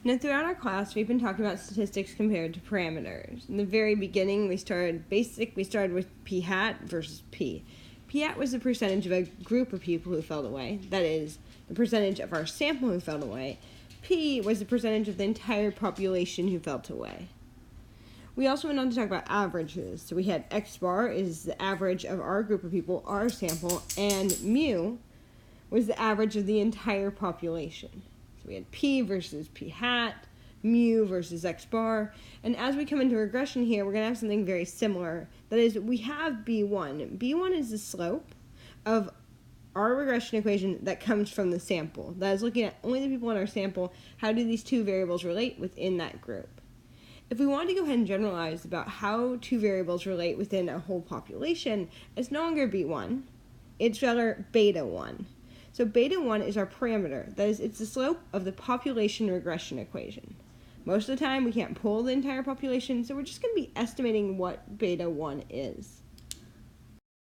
Now, throughout our class, we've been talking about statistics compared to parameters. In the very beginning, we started with p hat versus p. P hat was the percentage of a group of people who fell away. That is, the percentage of our sample who fell away. P was the percentage of the entire population who fell away. We also went on to talk about averages. So we had X bar is the average of our group of people, our sample, and mu was the average of the entire population. So we had P versus P hat, mu versus X bar. And as we come into regression here, we're going to have something very similar. That is, we have B1. B1 is the slope of our regression equation that comes from the sample. That is looking at only the people in our sample. How do these two variables relate within that group? If we want to go ahead and generalize about how two variables relate within a whole population, it's no longer B1. It's rather beta 1. So beta 1 is our parameter. That is, it's the slope of the population regression equation. Most of the time, we can't pull the entire population, so we're just going to be estimating what beta 1 is.